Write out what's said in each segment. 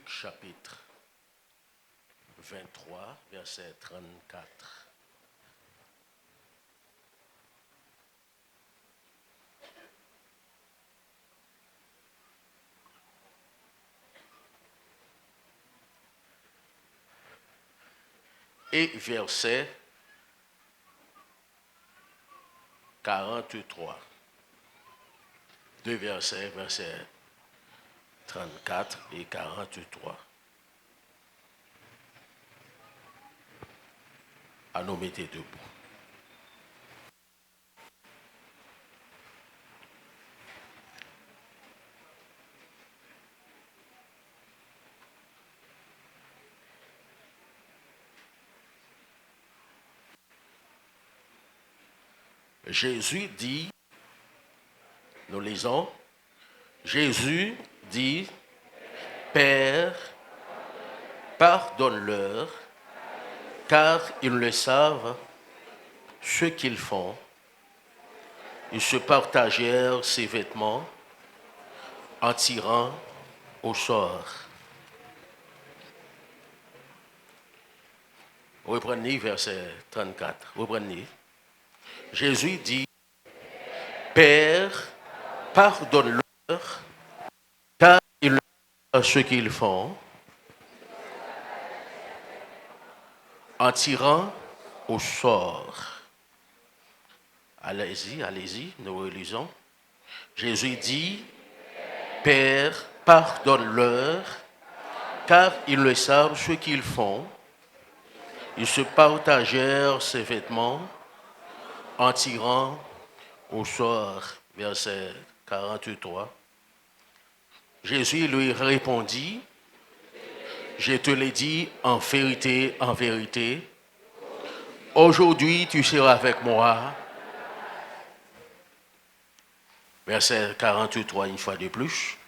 Luc chapitre 23, verset 34. Et verset 43. Deux versets, verset 34 et 43. À nous mettre debout. Jésus dit, nous lisons, Jésus dit, Père, pardonne-leur, car ils ne savent ce qu'ils font. Ils se partagèrent ses vêtements en tirant au sort. Reprenez verset 34. Reprenez. Jésus dit, Père, pardonne-leur, car ils ne savent ce qu'ils font, en tirant au sort. Allez-y, nous relisons. Jésus dit, Père, pardonne-leur, car ils ne savent ce qu'ils font. Ils se partagèrent ses vêtements en tirant au sort. Verset 43. Jésus lui répondit, je te l'ai dit en vérité, aujourd'hui tu seras avec moi. Verset 43, une fois de plus.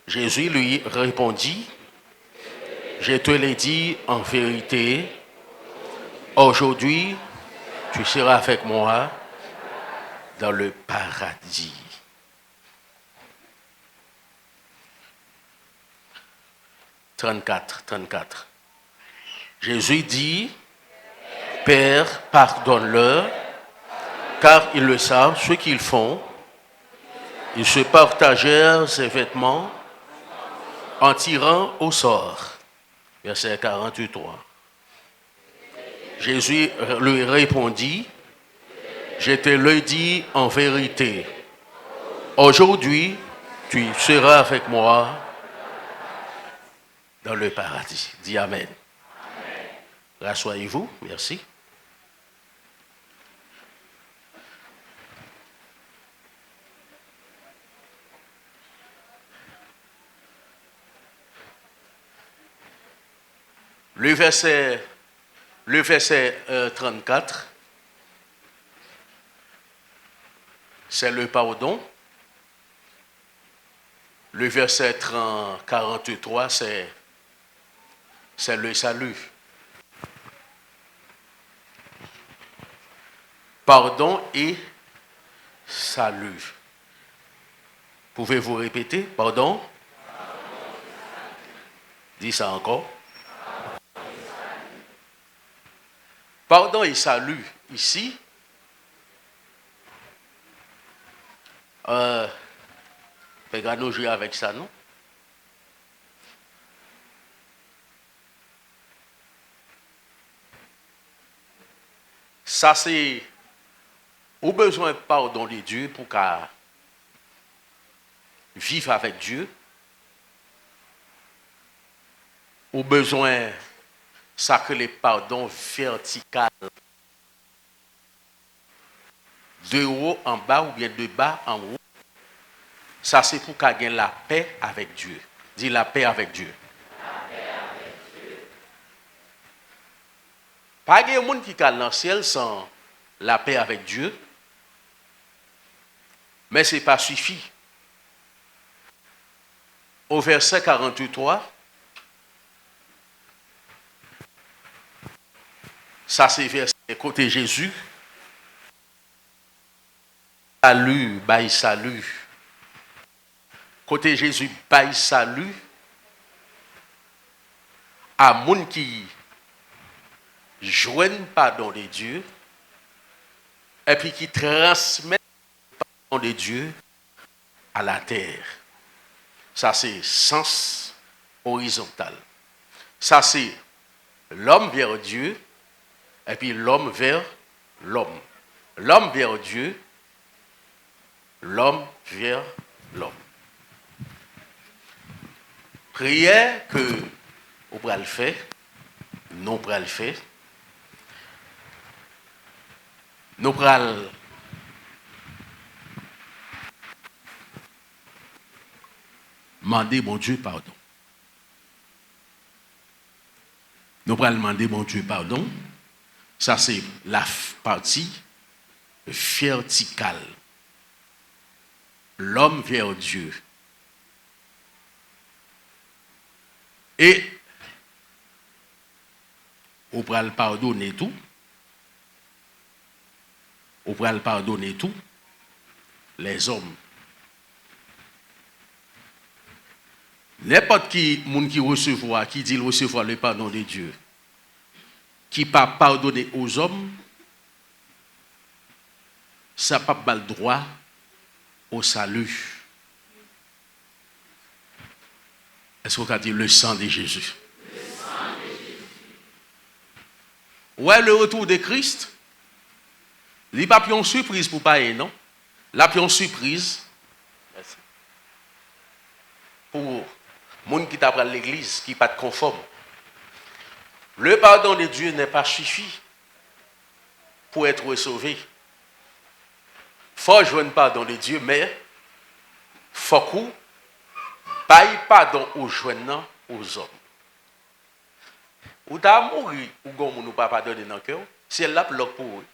Jésus lui répondit, je te l'ai dit en vérité, aujourd'hui tu seras avec moi dans le paradis. « 34. Jésus dit, Père, pardonne-leur, car ils le savent ce qu'ils font. Ils se partagèrent ses vêtements en tirant au sort. Verset 43. Jésus lui répondit, je te le dis en vérité, aujourd'hui tu seras avec moi dans le paradis. Dis Amen. Amen. Rassoyez-vous, merci. Le verset 34, c'est le pardon. Le verset 43, c'est le salut. Pardon et salut. Pouvez-vous répéter? Pardon? Dis ça encore. Pardon et salut. Ici, regardez-nous jouer avec ça, non? Ça, c'est au besoin de pardon de Dieu pour qu'à vivre avec Dieu. Au besoin, ça que les pardons vertical. De haut en bas ou bien de bas en haut. Ça, c'est pour qu'à gagner la paix avec Dieu. Dis la paix avec Dieu. La paix avec Dieu. Pas de monde qui est dans le ciel sans la paix avec Dieu. Mais ce n'est pas suffit. Au verset 43, ça c'est verset côté Jésus. Salut, bye salut. Côté Jésus, bye salut. à moun qui joignent pardon de Dieu et puis qui transmettent le pardon de Dieu à la terre. Ça, c'est sens horizontal. Ça, c'est l'homme vers Dieu et puis l'homme vers l'homme. L'homme vers Dieu, l'homme vers l'homme. Prière que vous pourrez le faire, nous pourrons le faire. Nous pourrons demander mon Dieu pardon. Nous pourrons demander mon Dieu pardon. Ça, c'est la partie verticale. L'homme vers Dieu. Et on pourra le pardonner tout. On pourra le pardonner tout. Les hommes. N'importe qui, monde qui recevra, qui dit recevoir le pardon de Dieu, qui pas pardonner aux hommes, ça n'a pas le droit au salut. Est-ce qu'on a dit le sang de Jésus? Ouais, le retour de Christ, il n'y a pas une surprise pour pas non? La une surprise pour les gens qui t'apprennent l'église, qui ne sont pas conformes. Le pardon de Dieu n'est pas suffi pour être sauvé. Il faut jouer le pardon de Dieu, mais il faut qu'on paye pardon aux jeunes, aux hommes. Ou t'as mouru, ou gon nous pas pardonner dans le cœur, c'est là bloc pour eux.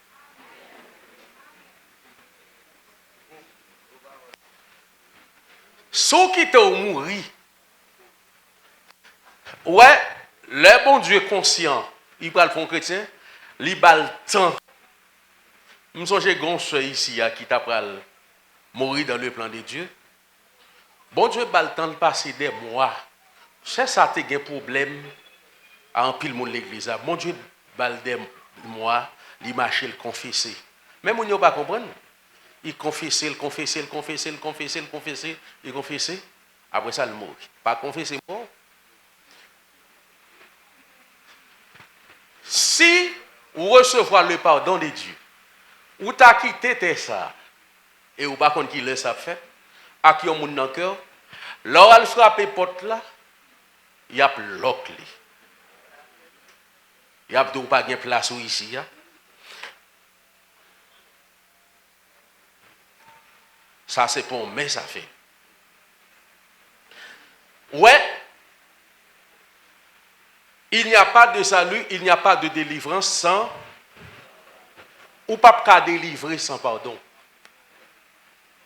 Ceux qui t'ont mouru, ouais, le bon Dieu conscient, il parle pour un chrétien, il parle temps. Je me souviens de un ici qui t'a mourir dans le plan de Dieu. Bon Dieu a le temps de passer des mois. C'est ça qui a un problème à un pile de l'église. Bon Dieu a des mois, il marche, il confesse. Même on ne pas comprendre. Il confesse, il confesse, il confesse, il confesse, il confesse, il confesse. Après ça, il mort. Pas confesser mort. Si vous recevez le pardon de Dieu, ou t'as quitté ça, et ou pas contre qui le ça fait, à qui on moun dans le cœur, là elle frappe porte là, il y a bloqué. Il y a pas de place ici. Ça c'est pour mais ça fait. Ouais. Il n'y a pas de salut, il n'y a pas de délivrance sans ou pas qu'à délivrer sans pardon.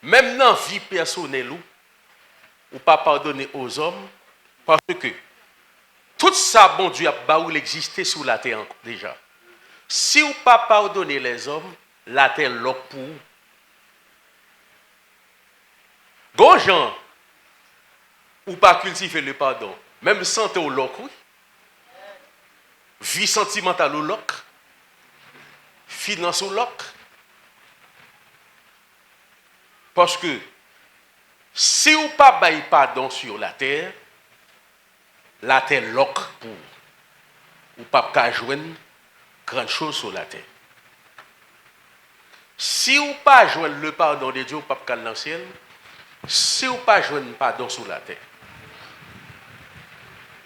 Même dans la vie personnelle, ou pas pardonner aux hommes, parce que tout ça, bon Dieu, a baoul existé sur la terre déjà. Si ou pas pardonner les hommes, la terre l'op pour. Gonjan, ou pas cultiver le pardon, même santé au loc, oui. Vie sentimentale au loc, finance au loc. Parce que si ou pas bail pardon sur la terre loc pour ou pas qu'à joindre grande chose sur la terre. Si ou pas joindre le pardon de Dieu, ou pas qu'à dans le ciel, si ou pas joindre pardon sur la terre.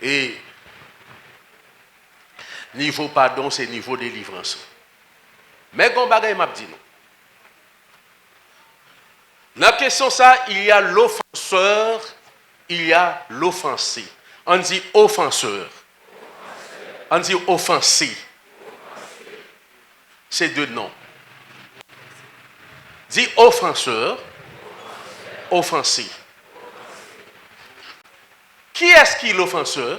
Et niveau pardon, c'est niveau délivrance. Mais quand bagay m'a dit non. Dans la question ça, il y a l'offenseur, il y a l'offensé. On dit offenseur. On dit offensé. C'est deux noms. Dit offenseur, offensé. Qui est-ce qui est l'offenseur?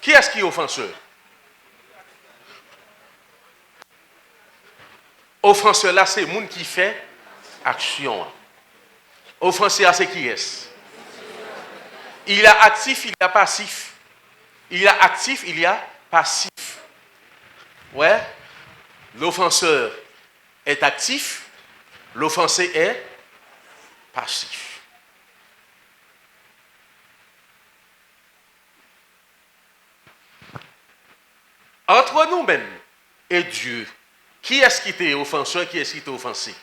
Qui est-ce qui est offenseur? Offenseur là, c'est le monde qui fait action. Offenseur, c'est qui est-ce? Il y a actif, il y a passif. Il y a actif, il y a passif. Ouais. L'offenseur est actif, l'offensé est passif. Entre nous-mêmes et Dieu, qui est-ce qui était offenseur, qui est-ce qui était offensé?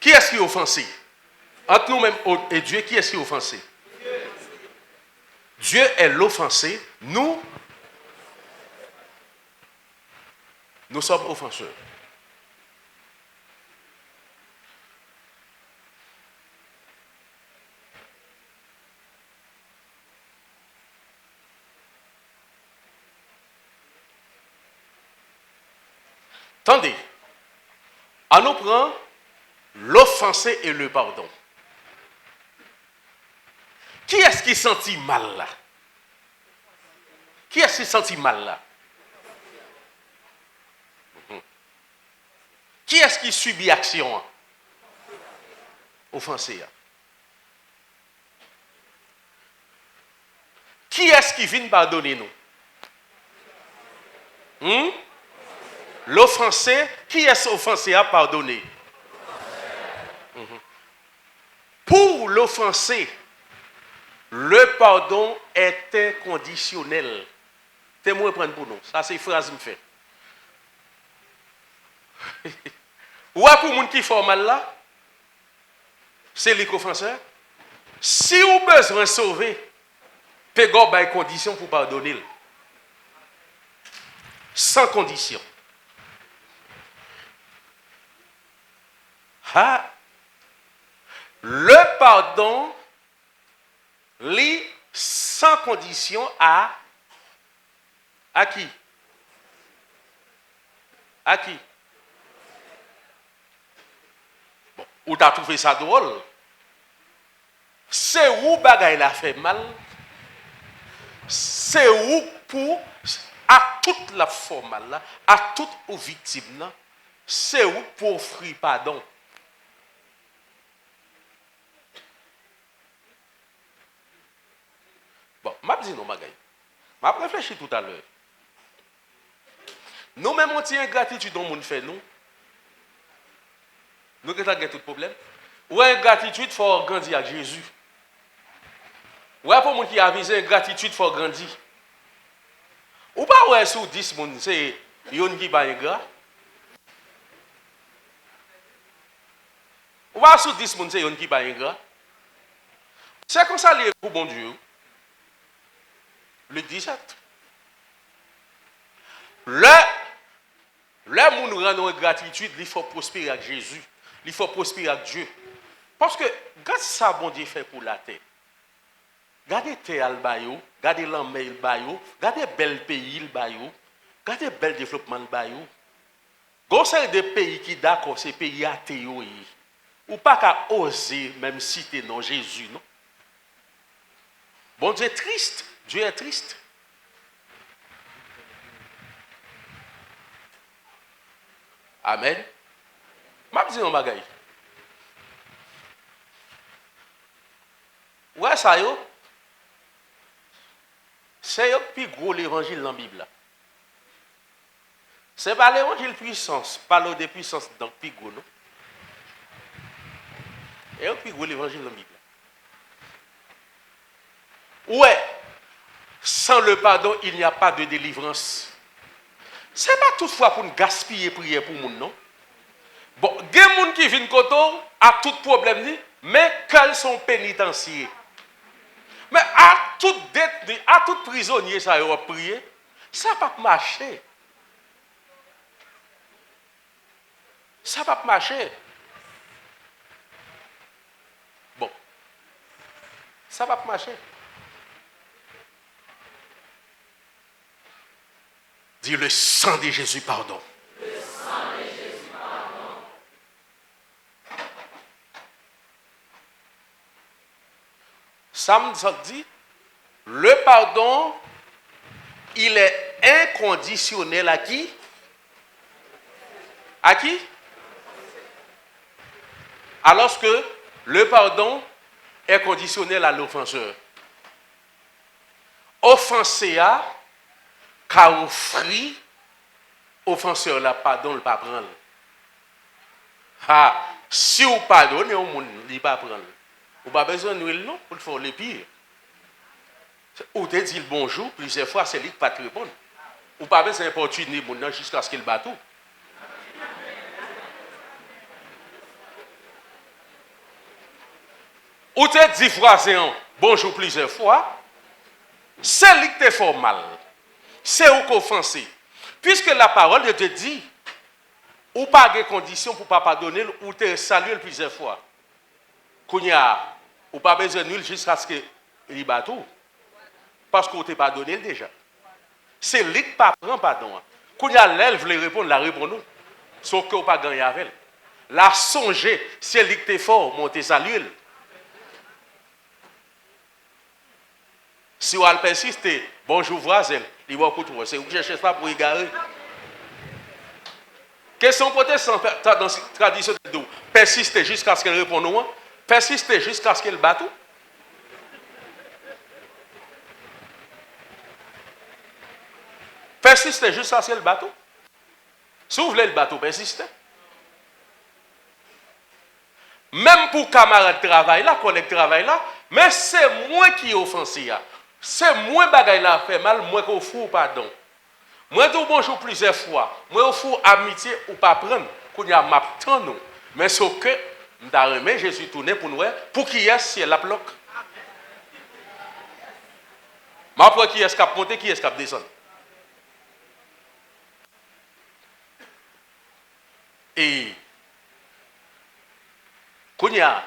Qui est-ce qui est offensé? Entre nous-mêmes et Dieu, qui est-ce qui est offensé? Dieu est l'offensé, nous sommes offenseurs. Attendez, on nous prend l'offensé et le pardon. Qui est-ce qui sentit mal là? Qui est-ce qui sentit mal là? Qui est-ce qui subit action? Offensé. Qui est-ce qui vient pardonner nous? L'offensé, qui est-ce offensé à pardonner? Pour l'offensé, le pardon est inconditionnel. Témoin prendre pour nous. Ça, c'est une phrase me fait. Ou pour les gens qui font mal là, c'est les offenseurs. Si vous avez besoin de sauver, vous avez des conditions pour pardonner. Sans condition. Ah, le pardon lit sans condition à qui? À qui? Bon, ou t'as trouvé ça drôle? C'est où bagaille la fait mal? C'est où pour à toute la forme là, à toute victime là, c'est où pour offrir pardon? Bon, je dis non, bagaille. Je réfléchi tout à l'heure. Nous-mêmes, on tient ingratitude dans le monde fait nous. Nous avons tout problème. Ou ingratitude, il faut grandir avec Jésus. Ou pour les gens qui a visé ingratitude, il faut grandir. Ou pas, ouais, sur 10 personnes, c'est yon qui va ingrat. Ou pas, sur 10 personnes, c'est yon qui va ingrat. C'est comme ça, pour bon Dieu. Le 17. Le monde rend gratitude, il faut prospérer avec Jésus. Il faut prospérer avec Dieu. Parce que, regarde ça, bon Dieu fait pour la terre. Regardez terre le bayo, regardez l'emmène le bayo, regardez bel pays le bayo, regardez bel développement le bayo. Conseil des pays qui d'accord, ces pays athées, ou pas qu'à oser même citer non Jésus, non? Bon Dieu est triste. Dieu est triste. Amen. Je dis un bagay. Ouais, ça yo. C'est le plus gros l'évangile dans la Bible. Ce n'est pas l'évangile puissance, parle de puissance dans le plus gros, non? Et le plus gros l'évangile dans la Bible. Ouais, sans le pardon, il n'y a pas de délivrance. Ce n'est pas toutefois pour nous gaspiller prier pour nous, non? Bon, il y a des gens qui viennent côté à tout problème, mais quels sont pénitenciers? Mais à tout détenu, à tout prisonnier, ça va prier, ça ne va pas marcher. Ça ne va pas marcher. Bon, ça ne va pas marcher. Dis le sang de Jésus, pardon. Le sang de Jésus, pardon. Sam dit, le pardon, il est inconditionnel à qui? À qui? Alors que le pardon est conditionnel à l'offenseur. offensé a, car offrir, offenseur la pardon, le pas prendre. Ah, si vous pardonnez au monde, il ne pas prendre. Vous n'avez pas besoin de nous, non, pour faire le pire. Ou te dit le bonjour, plusieurs fois, c'est lui qui ne va pas te répondre. Ou pas besoin d'importuner le monde jusqu'à ce qu'il batte tout. Ou te dit phrase bonjour plusieurs fois, c'est lui qui te fait mal. C'est où qu'on offensé. Puisque la parole de te dit, ou pas de conditions pour ne pas pardonner, ou te saluer plusieurs fois. Ou pas besoin de nous jusqu'à ce qu'il batte tout. Parce qu'on t'a pardonné déjà. C'est lui qui ne prend pardon. Quand il y a l'elle veut répondre, la répondre. Sauf qu'on pas gagné avec elle. La songer, c'est lui qui est fort, monter saluer. Si on persiste, bonjour voisin, il va écouter, c'est vous cherchez ça pour égarer. Question protestante dans cette tradition de persister jusqu'à ce qu'elle réponde non, persister jusqu'à ce qu'elle batte. Persister jusqu'à ce qu'elle batte. Si vous voulez le bateau, persistez. Même pour camarades de travail là, collègues de travail là, mais c'est moi qui est offensé. C'est moi qui l'a fait mal, moi qui offre pardon. Moi je bonjour plusieurs fois, moi offre amitié ou pas prendre, qu'on y a m'attend nous. Mais sauf que m'ta Jésus tourné pour nous pour qui est si elle la bloque. Mais après qui est cap monter, qui est cap descendre. Et quand il n'y a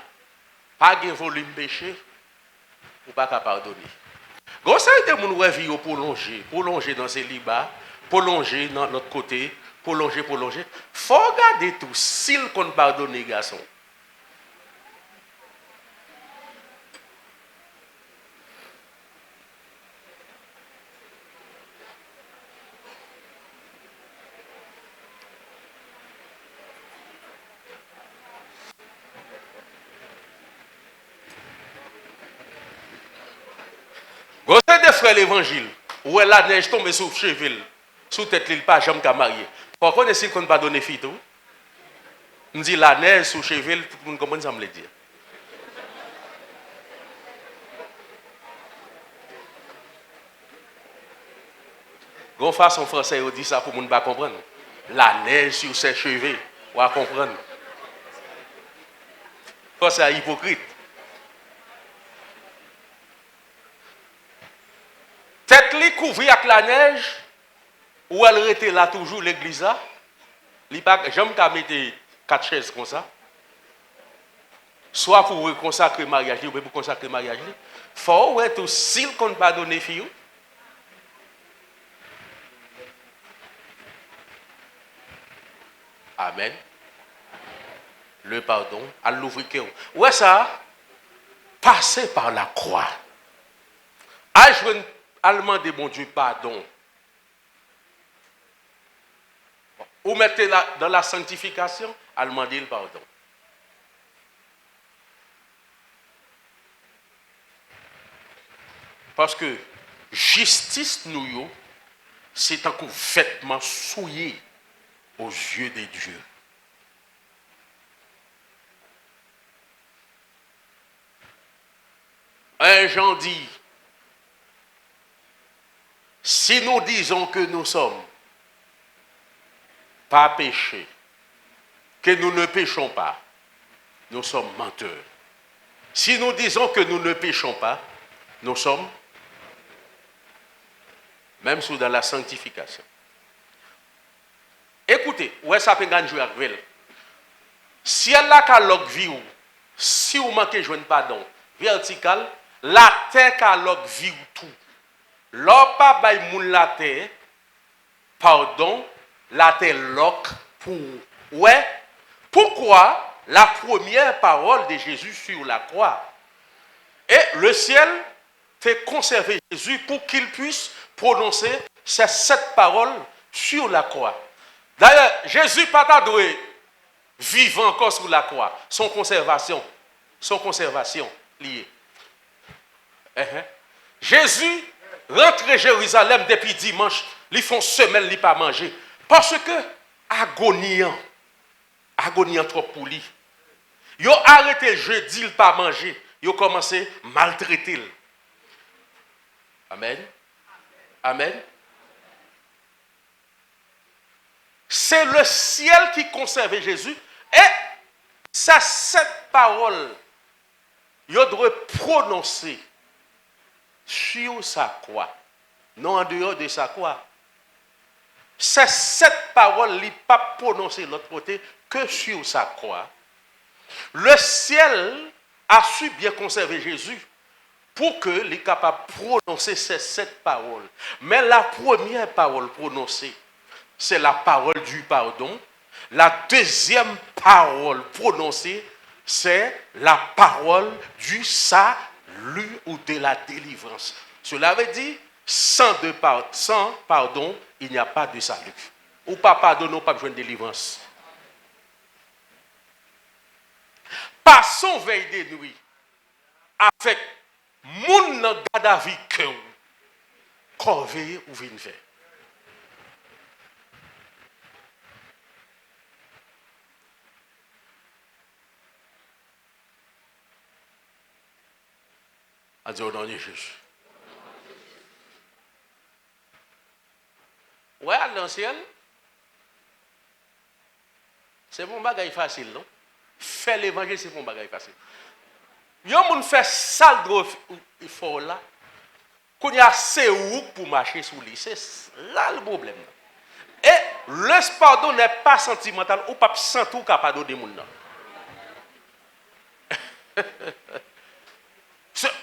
pas de volume péché, ou pas qu'à pardonner. Quand ça a été mon vie prolonger dans ces libas, prolonger dans l'autre côté, prolonger. Il faut regarder tout, s'il qu'on pardonne les garçons. Quand ça a frère l'évangile, où la neige tombe sur cheville, sous tête l'île pas jamais qu'à marier. Par contre, s'il qu'on pardonne fille tout, on dit la neige sur cheville, tout le monde commence à me le dire. Gon façon français on dit ça pour monde pas comprendre. La neige sur ses cheveux, on va comprendre. Ça c'est hypocrite. Tête li couvri avec la neige ou elle était là toujours l'église là. Li pas jamais qu'à mettre quatre chaises comme ça. Soit pour consacrer mariage ou pour consacrer mariage. Faut ouais tout s'il qu'on pas donner fille. Amen. Le pardon, à l'ouvrir. Ouais ça, passer par la croix. À demander bon Dieu pardon. Ou mettez dans la sanctification, à demander le pardon. Parce que justice nous, c'est un coup vêtement souillé aux yeux de Dieu. Un Jean dit, si nous disons que nous sommes pas péchés, que nous ne péchons pas, nous sommes menteurs. Si nous disons que nous ne péchons pas, nous sommes, même sous dans la sanctification. Écoutez, où est-ce que ça jouer avec elle? Si elle a qu'à l'og vie, si vous manquez de joindre pardon vertical, la terre qu'à l'og vie tout. L'on pas bay moun la terre, pardon, la terre l'ok pour. Ouais. Pourquoi la première parole de Jésus sur la croix? Et le ciel t'a conservé Jésus pour qu'il puisse prononcer ces 7 paroles sur la croix. D'ailleurs, Jésus pas doué vivant encore sur la croix, son conservation liée. Jésus rentrer Jérusalem depuis dimanche, ils font semaine, ils pas manger. Parce que, agoniant trop pour lui. Ils ont arrêté le jeudi, ils pas manger. Ils ont commencé à maltraiter. Amen. Amen. C'est le ciel qui conservait Jésus. Et c'est cette parole il doit prononcer sur sa croix. Non en dehors de sa croix. C'est cette parole qui n'est pas prononcée de l'autre côté que sur sa croix. Le ciel a su bien conserver Jésus pour qu'il soit capable de prononcer cette parole. Mais la première parole prononcée, c'est la parole du pardon. La deuxième parole prononcée, c'est la parole du salut ou de la délivrance. Cela veut dire, sans pardon, il n'y a pas de salut. Ou pas pardon, pas besoin de délivrance. Passons veille de nuit avec mon gadavi que corvée ou vin fait. À dire au nom de Jésus. Ouais, à l'ancien, c'est mon bagage facile, non? Faire l'évangile, c'est mon bagage facile. Il y a des gens qui font sale il faut là. Qu'on y a assez où pour marcher sous lui. C'est là le problème. Et le pardon n'est pas sentimental ou pas sentir capable de monde.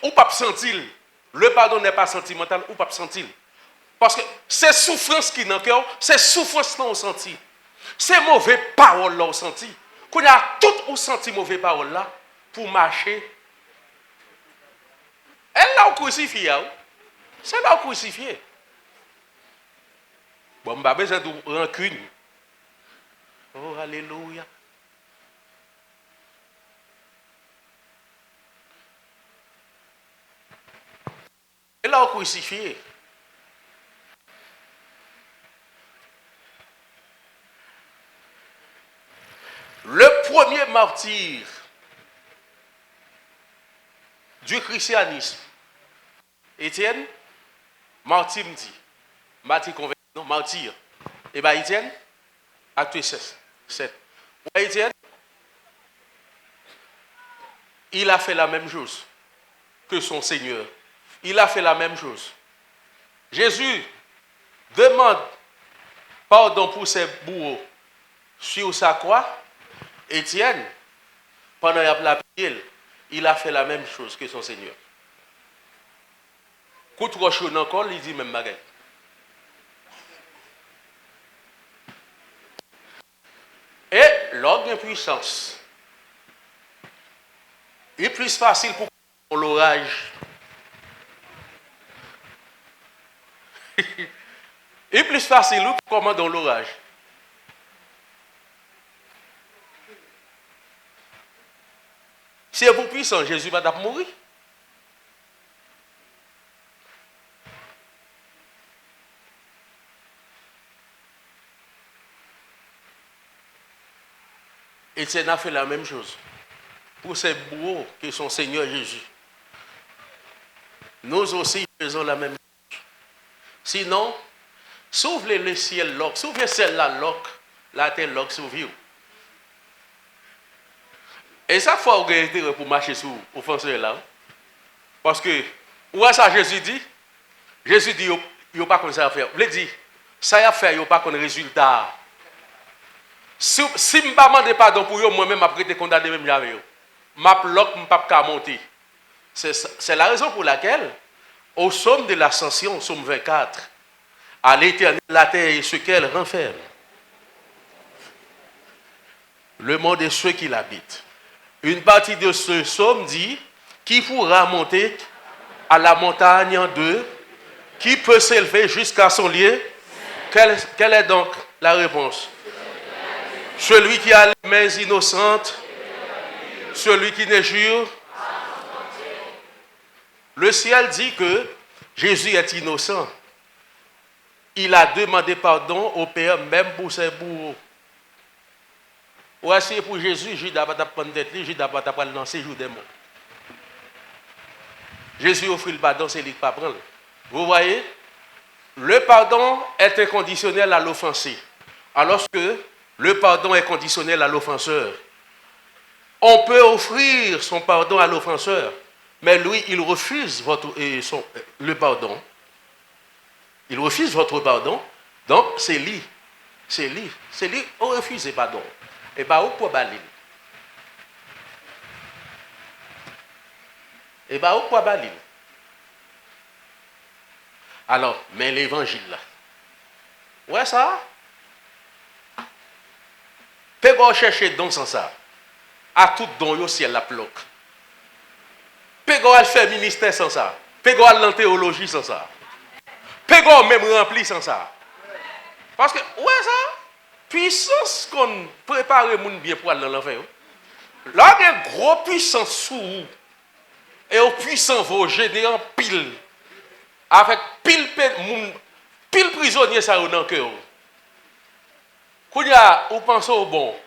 Ou pas sentir. Le pardon n'est pas sentimental ou pas sentir. Parce que c'est souffrance qui dans le cœur, c'est souffrance qu'on senti. C'est mauvais parole là on senti. Qu'on y a tout ou senti mauvais parole là pour marcher. Elle l'a crucifié. C'est là crucifié. Bon, pas besoin de rancune. Oh, alléluia. Elle l'a crucifié. Le premier martyr du christianisme, Étienne, martyr me dit, martyr convaincu, non, martyr. Et bien Étienne, acte 7. Ouais, Étienne, il a fait la même chose que son Seigneur. Il a fait la même chose. Jésus demande pardon pour ses bourreaux sur sa croix. Étienne, pendant la prière, il a fait la même chose que son Seigneur. Coup de roche encore, il dit même bagaille. Et l'ordre de puissance est plus facile pour l'orage. est plus facile pour commander l'orage. Si vous puissant, Jésus va mourir. Étienne a fait la même chose pour ces bourreaux que son Seigneur Jésus. Nous aussi faisons la même chose. Sinon, s'ouvre le ciel lock, s'ouvre celle-là lock, la terre lock s'ouvre. Et ça faut organiser pour marcher sur l'offenseur là. Parce que, où est-ce que Jésus dit? Jésus dit, il n'y a pas comme ça à faire. Il dit, ça a fait, il n'y a pas comme résultat. Si je ne demande pas pardon pour eux, moi-même, après, je suis condamné même jamais. Je ne peux pas monter. C'est la raison pour laquelle, au somme de l'ascension, au somme 24, à l'éternel, la terre et ce qu'elle renferme, le monde et ceux qui l'habitent. Une partie de ce psaume dit qui pourra monter à la montagne en deux, qui peut s'élever jusqu'à son lieu. Quelle est donc la réponse? Celui qui a les mains innocentes, celui qui ne jure. Le ciel dit que Jésus est innocent. Il a demandé pardon au Père, même pour ses bourreaux. Ou c'est pour Jésus, Judas va prendre tête, Judas va prendre dans ses jours des morts. Jésus offre le pardon, c'est lui qui ne prend pas. Vous voyez, le pardon est inconditionnel à l'offensé, alors que le pardon est conditionnel à l'offenseur. On peut offrir son pardon à l'offenseur, mais lui, il refuse le pardon. Il refuse votre pardon, donc c'est lui. C'est lui. C'est lui qui refuse le pardon. Et bien, où pour balir? Et bien, où pour balir? Alors, mais l'évangile là. Ouais, ça? Pégo chercher don sans ça. À tout don, au ciel la bloque. Pégo al faire ministère sans ça. Pégo al dans théologie sans ça. Pégo même rempli sans ça. Parce que, ouais, ça? Puissance qu'on prépare les gens bien pour aller dans l'enfer. Là, il y a une grosse puissance sous vous. Et au puissant vos générés en pile. Avec pile prisonnier ça dans le cœur. Quand vous pensez au bon.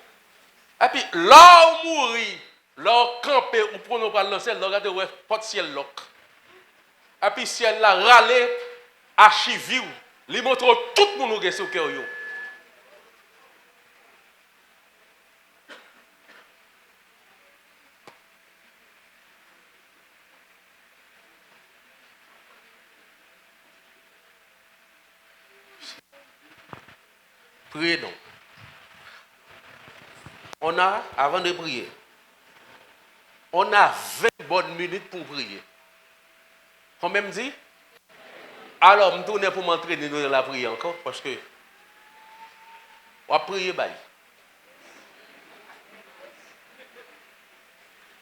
Et puis, là où mourir, là où camper, ou prenez pas le ciel, regardez où est le ciel loc. Et puis, ciel là, râler, archivé, il montre tout le monde qui est sur le cœur. Priez donc. On a, avant de prier, on a 20 bonnes minutes pour prier. Combien me dit? Alors, je tourne pour m'entraîner dans la prière encore, parce que on va prier.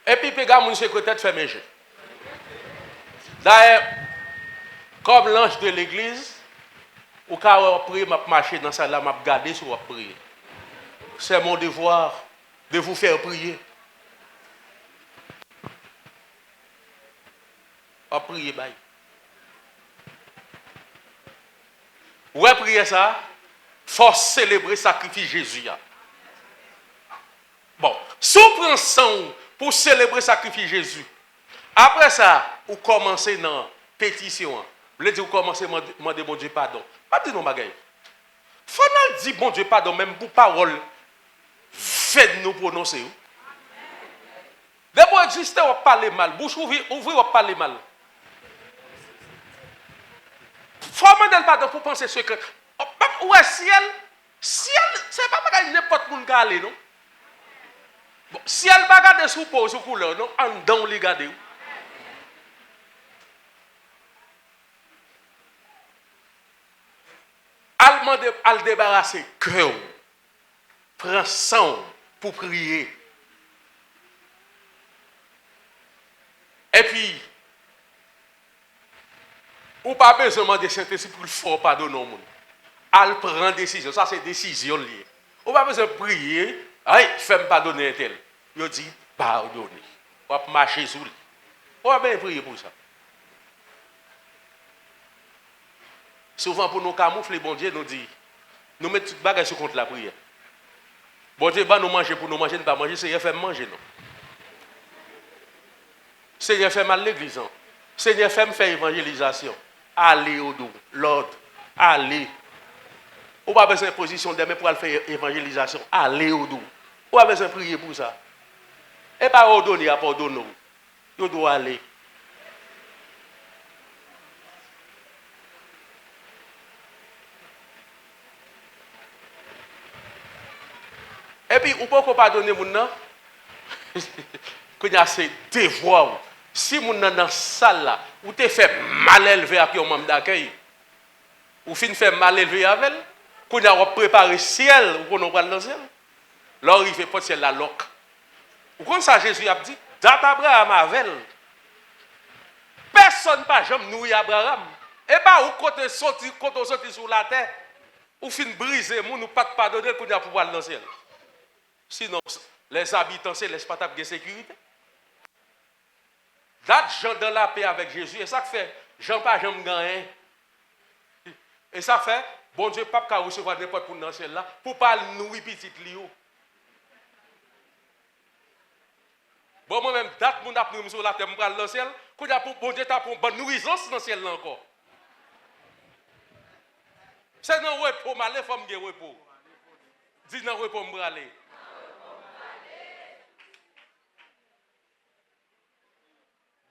Et puis, péga mon secrétaire fait mes jeux. D'ailleurs, comme l'ange de l'église, ou quand on prie, je marcher dans ça là, je garder sur la prière. C'est mon devoir de vous faire prier. On prier, bye. Ou prier ça, faut célébrer sacrifice Jésus. Bon, si on prend sang pour célébrer sacrifice Jésus, après ça, vous commencez dans la pétition. Vous voulez dire, vous commencez à demander bon Dieu pardon. Pas de non bagaille. Faut nous dire bon Dieu pardon, même pour parole. Faites-nous prononcer. D'abord, exister, on parle mal. Bouche ouvrir, on parle mal. Faut demander le pardon pour penser secret. Ouais, ciel, c'est pas parce que n'importe qui peut aller, non? Bon, ciel va garder sous peau, sous couleur, non? En dedans, les garder. Al débarrasser cœur. Prends sang pour prier. Et puis, ou pas besoin de demander Saint-Esprit pour le faire pardonner au monde. Al prend décision. Ça, c'est décision liée. Ou pas besoin de prier. Aïe, fais-moi pardonner un tel. Il dit pardonner. On va marcher sur lui. On va bien prier pour ça. Souvent, pour nous camoufler, bon Dieu nous dit, nous mettons tout bagage sur contre la prière. Bon Dieu va nous manger pour nous manger, nous pas manger, Seigneur fait manger, non. Seigneur fait mal l'église, non. Seigneur fait me faire évangélisation. Allez au dos, l'ordre, allez. On n'a pas besoin de position demain pour faire évangélisation. Allez au dos. On a besoin de prier pour ça. Et pas ordonner à pardonner. Il doit aller. Et puis, on ne peut pas pardonner mon nom. Quand il y a ces devoirs. Si mon nom dans la salle là, ou te fait mal élevé avec un membre d'accueil, ou fin fait mal élevé avec elle, quand il a préparé le ciel, ou qu'on va dans le ciel, là, il fait pas ciel la loque. Ou comme ça, Jésus a dit, date Abraham avec elle. Personne pas jamais nous Abraham. Et pas où quand on sorti sur la terre, ou fin briser, nous pas pardonner pour pouvoir aller dans le ciel. Sinon, les habitants, c'est laissent pas de sécurité. Date gens dans la paix avec Jésus, et ça fait, Jean pas jamais gagné. Et ça fait, bon Dieu, pas qu'à recevoir n'importe pour dans celle-là, pour pas nourrir petit Lio. Bon, moi-même, date mon après sur la terre, je vais dans ciel, qu'on a pour bon Dieu, t'as pour une bonne nourrissance dans ciel-là encore. C'est dans le repos, malé, faut me repos. Dis dans le repos, me aller.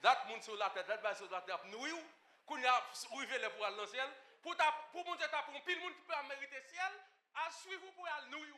Date mon sur la terre, date sur la terre, nourrir, qu'on a arrivé pour aller dans ciel, pour mon Dieu, t'as pour un pile monde qui peut mériter ciel, à suivre pour aller nourrir.